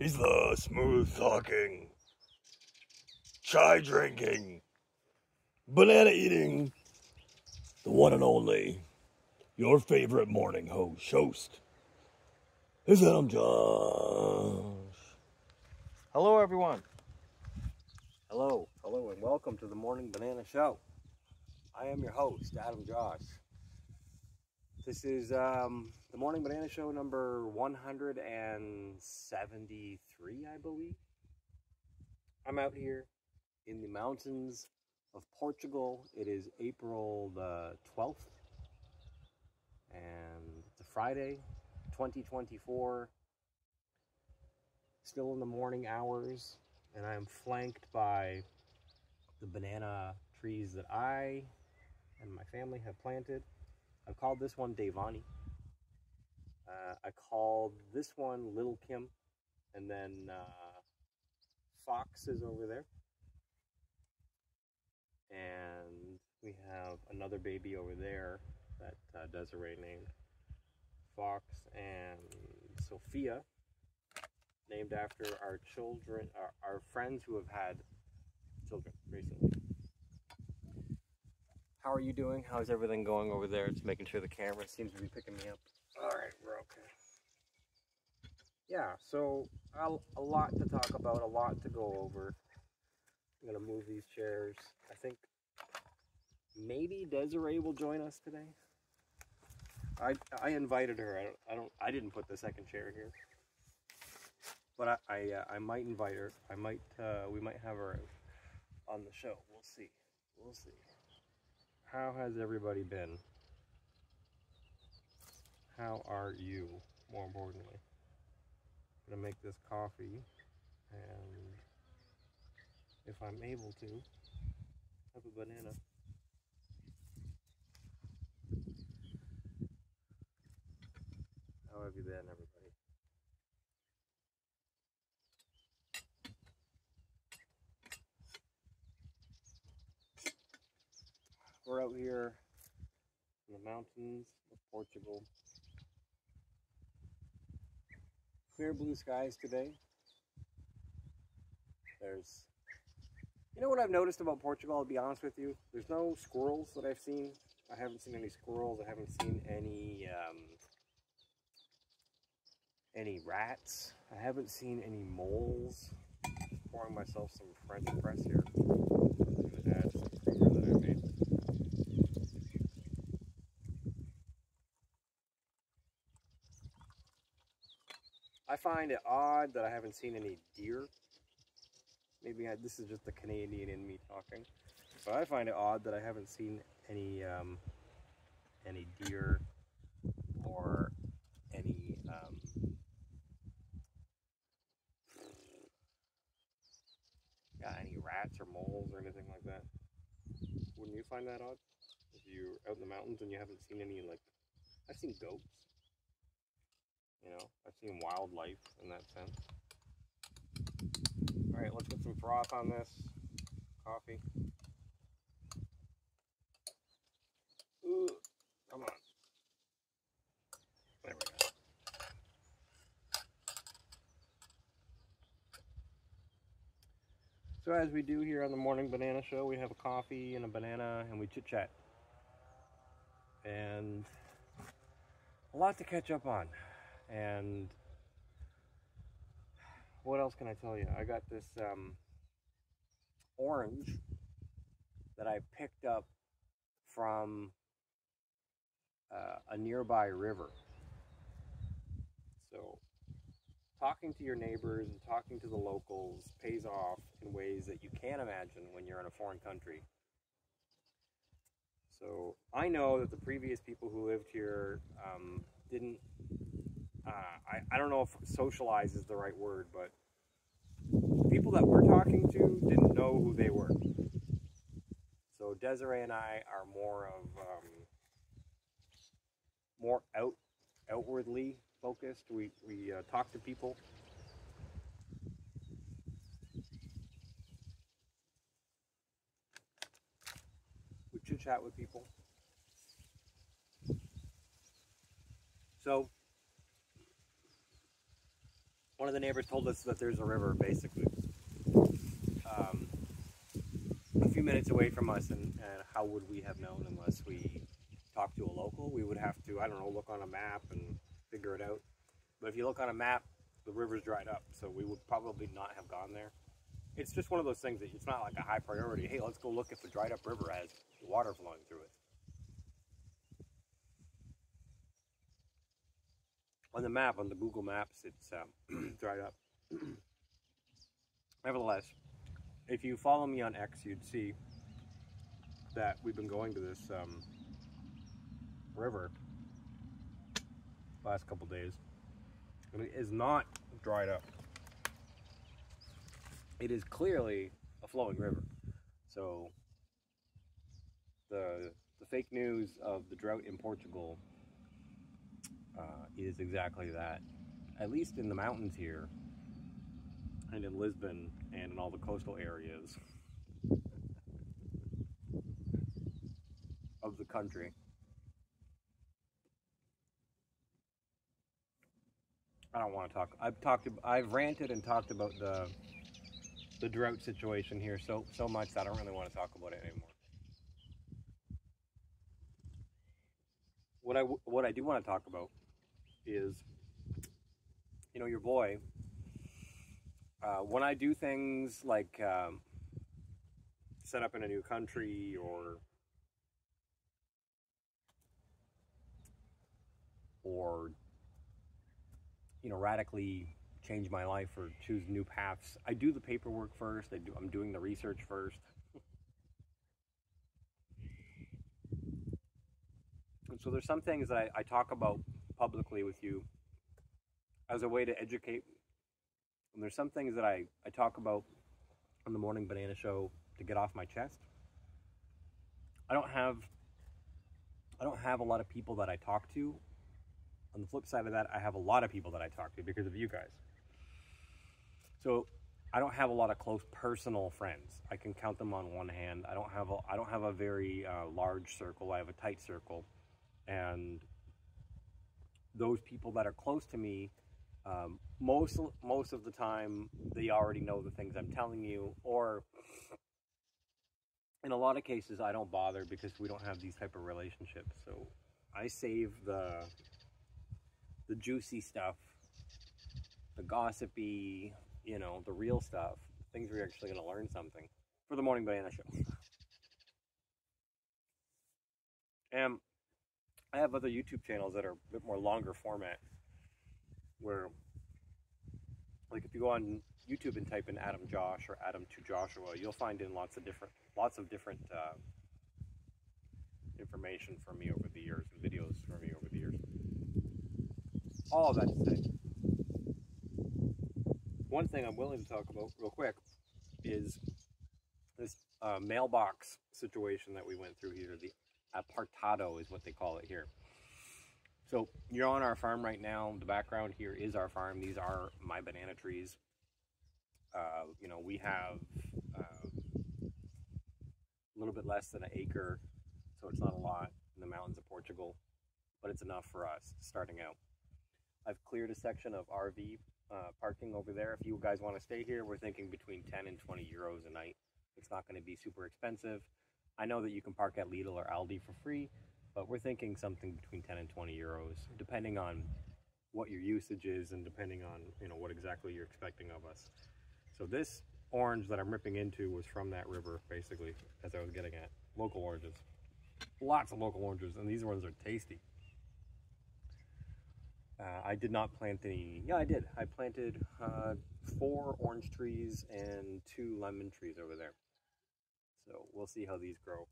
He's the smooth talking, chai drinking, banana eating, the one and only, your favorite morning host. His name Josh. Hello, everyone. Hello, and welcome to the Morning Banana Show. I am your host, Adam Josh. This is the Morning Banana Show number 173, I believe. I'm out here in the mountains of Portugal. It is April the 12th, and it's a Friday, 2024. Still in the morning hours, and I am flanked by the banana trees that I and my family have planted. I've called this one Devani. I called this one Little Kim, and then Fox is over there, and we have another baby over there that Desiree named Fox, and Sophia, named after our children, our friends who have had children recently. How are you doing? How's everything going over there? It's making sure the camera seems to be picking me up. All right, we're okay. Yeah, so a lot to talk about, a lot to go over. I'm gonna move these chairs. I think maybe Desiree will join us today. I invited her. I didn't put the second chair here, but I might invite her. We might have her on the show. We'll see. How has everybody been? How are you? More importantly, I'm gonna make this coffee, and if I'm able to, have a banana. How have you been, everybody? We're out here in the mountains of Portugal. Clear blue skies today. You know what I've noticed about Portugal, I'll be honest with you? There's no squirrels that I've seen. I haven't seen any squirrels. I haven't seen any rats. I haven't seen any moles. Pouring myself some French press here. I'm going to add some creamer that I made. I find it odd that I haven't seen any deer. Maybe this is just the Canadian in me talking. But I find it odd that I haven't seen any deer or any any rats or moles or anything like that. Wouldn't you find that odd? If you're out in the mountains and you haven't seen any, like, I've seen goats. You know, I've seen wildlife in that sense. All right, let's get some froth on this coffee. Ooh, come on. There we go. So as we do here on the Morning Banana Show, we have a coffee and a banana and we chit chat. And a lot to catch up on. And what else can I tell you? I got this orange that I picked up from a nearby river. So talking to your neighbors and talking to the locals pays off in ways that you can't imagine when you're in a foreign country. So I know that the previous people who lived here didn't, I don't know if socialize is the right word, but the people that we're talking to didn't know who they were. So Desiree and I are more of outwardly focused. We talk to people. We chit chat with people. So one of the neighbors told us that there's a river, basically, a few minutes away from us, and how would we have known unless we talked to a local? We would have to, I don't know, look on a map and figure it out. But if you look on a map, the river's dried up, so we would probably not have gone there. It's just one of those things that it's not like a high priority. Hey, let's go look if the dried up river has water flowing through it. On the map, on the Google Maps, it's dried up. Nevertheless, if you follow me on X, you'd see that we've been going to this river last couple days, and it is not dried up. It is clearly a flowing river. So the fake news of the drought in Portugal is exactly that. At least in the mountains here, and in Lisbon, and in all the coastal areas of the country. I don't want to talk. I've ranted and talked about the drought situation here so much that I don't really want to talk about it anymore. What I do want to talk about is, you know, your boy. When I do things like set up in a new country, or you know, radically change my life or choose new paths, I do the paperwork first. I'm doing the research first. And so there's some things that I talk about publicly with you as a way to educate. And there's some things that I talk about on the Morning Banana Show to get off my chest. I don't have a lot of people that I talk to. On the flip side of that, I have a lot of people that I talk to because of you guys. So I don't have a lot of close personal friends. I can count them on one hand. I don't have a very large circle. I have a tight circle, and those people that are close to me, most of the time, they already know the things I'm telling you, or in a lot of cases, I don't bother because we don't have these type of relationships. So I save the juicy stuff, the gossipy, you know, the real stuff, things where you're actually going to learn something, for the Morning Banana Show. And I have other YouTube channels that are a bit more longer format, where, like, if you go on YouTube and type in Adam Josh or Adam to Joshua, you'll find in lots of different information from me over the years, and videos from me over the years. All of that to say, one thing I'm willing to talk about real quick is this mailbox situation that we went through here. The apartado is what they call it here. So you're on our farm right now. The background here is our farm. These are my banana trees. You know, we have a little bit less than an acre, so it's not a lot in the mountains of Portugal, but it's enough for us starting out. I've cleared a section of RV parking over there. If you guys want to stay here, we're thinking between 10 and 20 euros a night. It's not going to be super expensive. I know that you can park at Lidl or Aldi for free, but we're thinking something between 10 and 20 euros, depending on what your usage is and depending on, you know, what exactly you're expecting of us. So this orange that I'm ripping into was from that river, basically, as I was getting at. Local oranges. Lots of local oranges, and these ones are tasty. I did not plant any. Yeah, I did. I planted 4 orange trees and 2 lemon trees over there. So we'll see how these grow.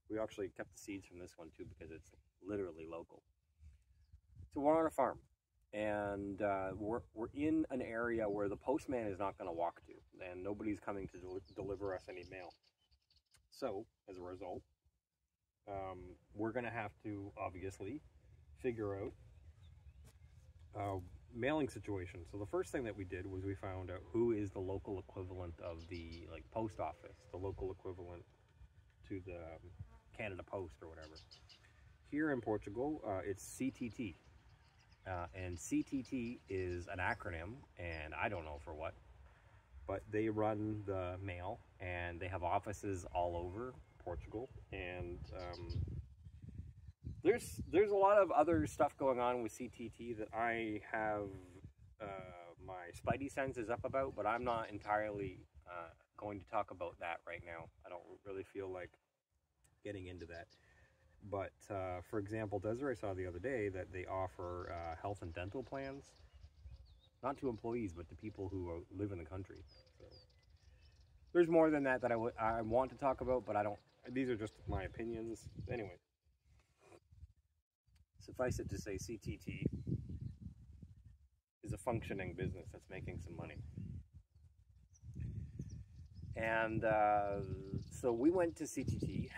We actually kept the seeds from this one too because it's literally local. So we're on a farm, and we're in an area where the postman is not going to walk to, and nobody's coming to deliver us any mail. So as a result, we're going to have to obviously figure out mailing situation. So the first thing that we did was we found out who is the local equivalent of the post office, the local equivalent to the Canada Post or whatever. Here in Portugal, it's CTT, And CTT is an acronym, and I don't know for what, but they run the mail, and they have offices all over Portugal. And there's a lot of other stuff going on with CTT that I have my spidey senses up about, but I'm not entirely going to talk about that right now. I don't really feel like getting into that. But for example, Desiree saw the other day that they offer health and dental plans, not to employees, but to people who live in the country. So there's more than that I want to talk about, but I don't. These are just my opinions. Anyway, suffice it to say, CTT is a functioning business that's making some money. And so we went to CTT,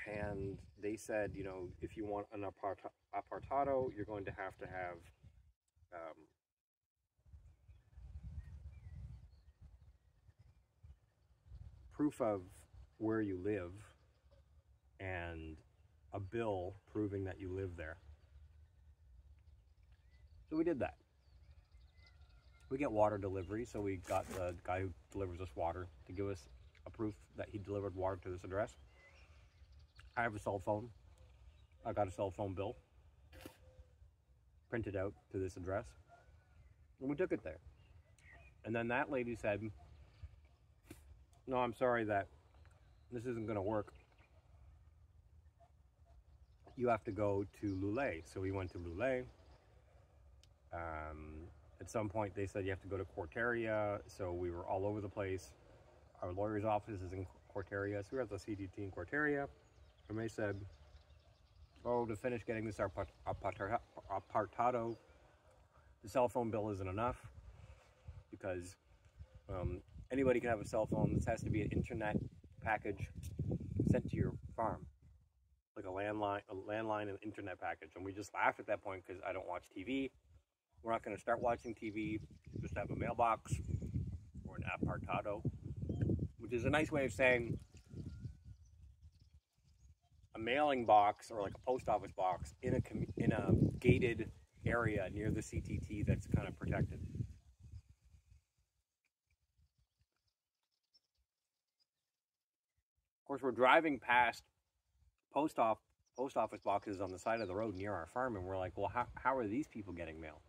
and they said, you know, if you want an apartado, you're going to have proof of where you live and a bill proving that you live there. So we did that. We get water delivery, so we got the guy who delivers us water to give us a proof that he delivered water to this address. I have a cell phone. I got a cell phone bill printed out to this address, and we took it there. And then that lady said, no, I'm sorry that this isn't going to work. You have to go to Lulé. So we went to Lulé. At some point, they said you have to go to Quarteria, so we were all over the place. Our lawyer's office is in Quarteria, so we were at the CTT in Quarteria, and they said, oh, to finish getting this apartado, the cell phone bill isn't enough, because anybody can have a cell phone. This has to be an internet package sent to your farm, like a landline and internet package. And we just laughed at that point because I don't watch TV. We're not going to start watching TV, just have a mailbox or an apartado, which is a nice way of saying a mailing box or like a post office box in a gated area near the CTT that's kind of protected. Of course, we're driving past post office boxes on the side of the road near our farm, and we're like, well, how are these people getting mail?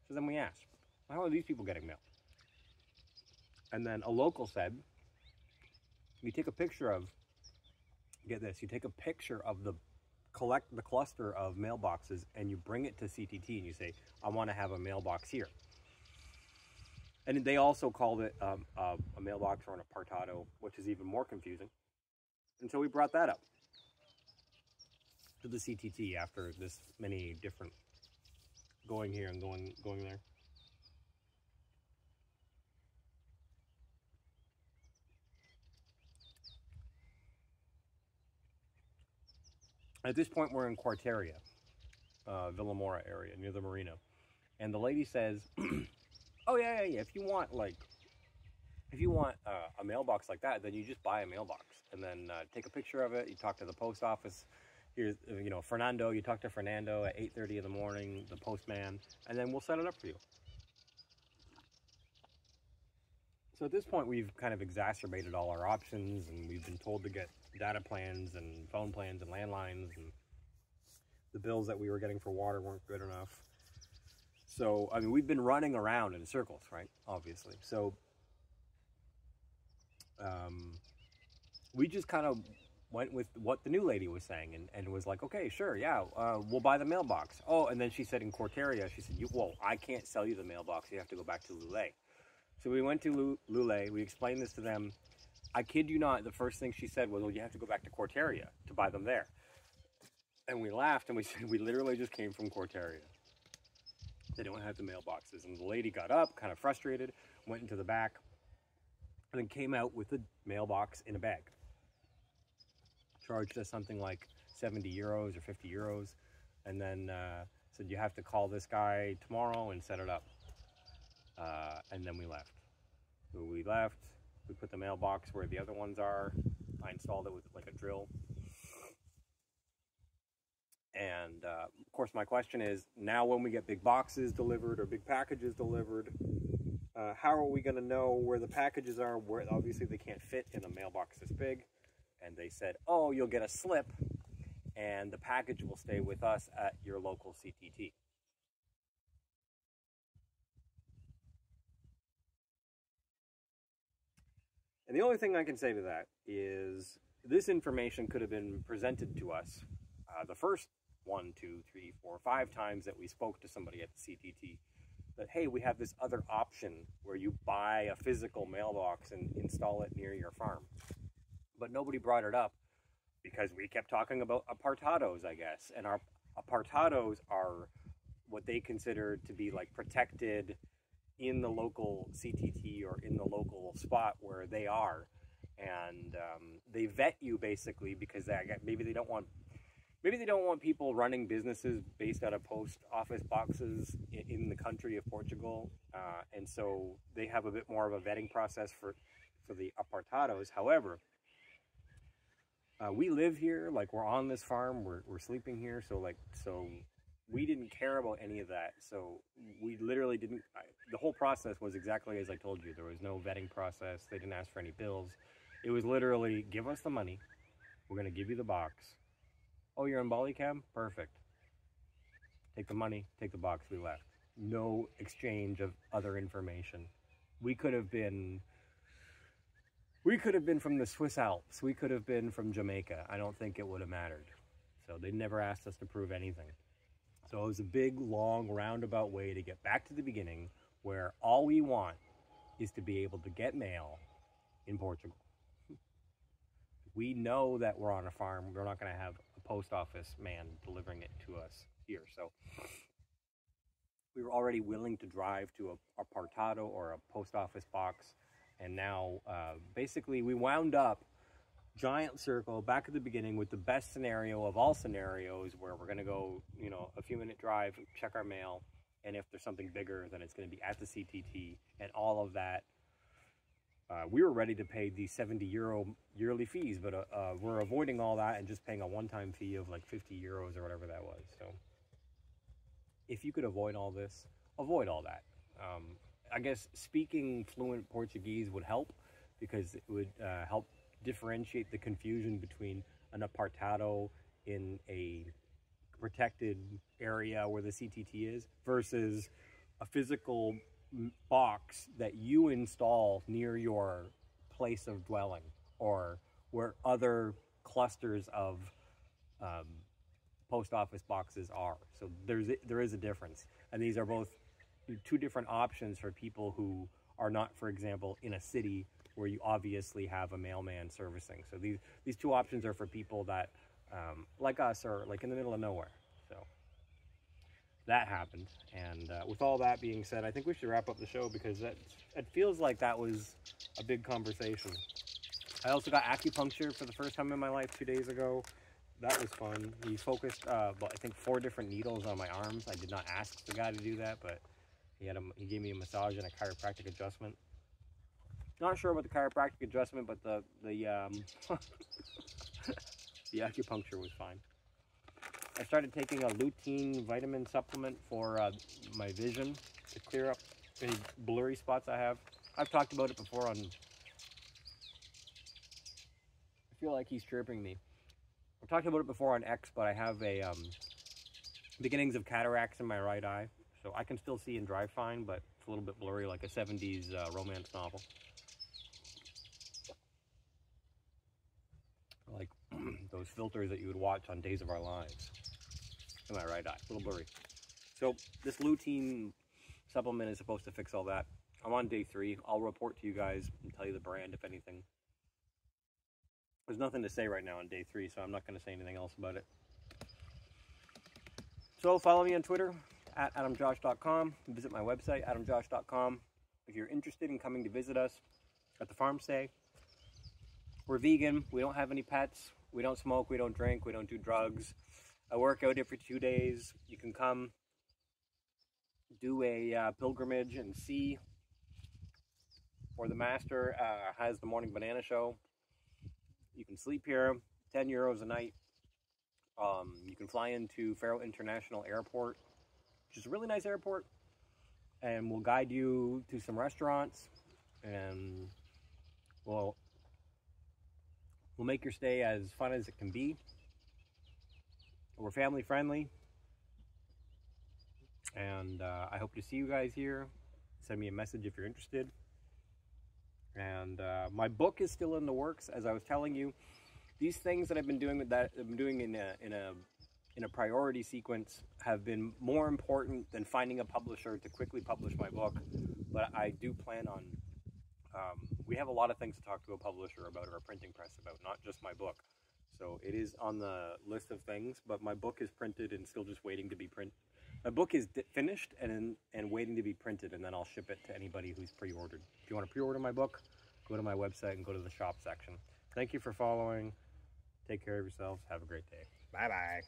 So then we asked, how are these people getting mail? And then a local said, you take a picture of, get this, you take a picture of the cluster of mailboxes and you bring it to CTT and you say, I want to have a mailbox here. And they also called it a mailbox or an apartado, which is even more confusing. And so we brought that up to the CTT after this many different going here and going there. At this point, we're in Quarteria, Villamora area, near the marina. And the lady says, oh, yeah. If you want a mailbox like that, then you just buy a mailbox. And then take a picture of it. You talk to the post office. Here's, Fernando. You talk to Fernando at 8:30 in the morning, the postman. And then we'll set it up for you. So at this point, we've kind of exacerbated all our options, and we've been told to get data plans and phone plans and landlines, and the bills that we were getting for water weren't good enough. So, I mean, we've been running around in circles, right? Obviously. So, we just kind of went with what the new lady was saying and was like, okay, sure, yeah, we'll buy the mailbox. Oh, and then she said in Quarteria, she said, well, I can't sell you the mailbox. You have to go back to Lulé. So we went to Lulé, we explained this to them. I kid you not, the first thing she said was, well, you have to go back to Quarteria to buy them there. And we laughed and we said, we literally just came from Quarteria. They don't have the mailboxes. And the lady got up, kind of frustrated, went into the back, and then came out with the mailbox in a bag. Charged us something like 70 euros or 50 euros. And then said, you have to call this guy tomorrow and set it up. And then we left. So we left, we put the mailbox where the other ones are. I installed it with like a drill. And of course, my question is, now when we get big boxes delivered or big packages delivered, how are we going to know where the packages are? Where obviously they can't fit in a mailbox this big. And they said, oh, you'll get a slip and the package will stay with us at your local CTT. And the only thing I can say to that is this information could have been presented to us the first 1, 2, 3, 4, 5 times that we spoke to somebody at the CTT, that, hey, we have this other option where you buy a physical mailbox and install it near your farm. But nobody brought it up because we kept talking about apartados, I guess. And our apartados are what they consider to be like protected in the local CTT or in the local spot where they are. And they vet you basically because maybe they don't want people running businesses based out of post office boxes in the country of Portugal. And so they have a bit more of a vetting process for the apartados. However, we live here, like we're on this farm, we're sleeping here. So we didn't care about any of that. So we literally didn't, the whole process was exactly as I told you. There was no vetting process. They didn't ask for any bills. It was literally, give us the money. We're going to give you the box. Oh, you're in Ballycam? Perfect. Take the money, take the box, we left. No exchange of other information. We could have been from the Swiss Alps. We could have been from Jamaica. I don't think it would have mattered. So they never asked us to prove anything. So it was a big, long, roundabout way to get back to the beginning where all we want is to be able to get mail in Portugal. We know that we're on a farm. We're not going to have a post office man delivering it to us here. So we were already willing to drive to a apartado or a post office box. And now, basically, we wound up giant circle back at the beginning with the best scenario of all scenarios where we're going to go, a few minute drive, check our mail. And if there's something bigger, then it's going to be at the CTT and all of that. We were ready to pay the €70 yearly fees, but we're avoiding all that and just paying a one-time fee of like €50 or whatever that was. So if you could avoid all this, avoid all that. I guess speaking fluent Portuguese would help because it would help differentiate the confusion between an apartado in a protected area where the CTT is versus a physical box that you install near your place of dwelling or where other clusters of post office boxes are. So there is a difference, and these are both two different options for people who are not, for example, in a city where you obviously have a mailman servicing. So these two options are for people that like us are like in the middle of nowhere. So that happened, and with all that being said, I think we should wrap up the show because it feels like that was a big conversation. I also got acupuncture for the first time in my life 2 days ago. That was fun. He focused, I think, 4 different needles on my arms. I did not ask the guy to do that, but he gave me a massage and a chiropractic adjustment. Not sure about the chiropractic adjustment, but the acupuncture was fine. I started taking a lutein vitamin supplement for my vision to clear up any blurry spots I have. I've talked about it before on... I feel like he's chirping me. I've talked about it before on X, but I have a beginnings of cataracts in my right eye. So I can still see and drive fine, but it's a little bit blurry, like a 70s romance novel. Like those filters that you would watch on Days of Our Lives. In my right eye, a little blurry. So this lutein supplement is supposed to fix all that. I'm on day 3. I'll report to you guys and tell you the brand, if anything. There's nothing to say right now on day 3, so I'm not going to say anything else about it. So follow me on Twitter, at adamjosh.com. Visit my website, adamjosh.com. If you're interested in coming to visit us at the farm stay, we're vegan. We don't have any pets. We don't smoke. We don't drink. We don't do drugs. I work out every 2 days. You can come do a pilgrimage and see. Or the master has the morning banana show. You can sleep here, €10 a night. You can fly into Faro International Airport, which is a really nice airport, and we'll guide you to some restaurants, and we'll make your stay as fun as it can be. We're family friendly, and I hope to see you guys here. Send me a message if you're interested. And my book is still in the works, as I was telling you. These things that I've been doing in a priority sequence have been more important than finding a publisher to quickly publish my book. But I do plan on. We have a lot of things to talk to a publisher about, or a printing press about, not just my book. So it is on the list of things. But my book is printed and still just waiting to be printed. My book is finished and waiting to be printed, and then I'll ship it to anybody who's pre-ordered. If you want to pre-order my book, go to my website and go to the shop section. Thank you for following. Take care of yourselves. Have a great day. Bye-bye.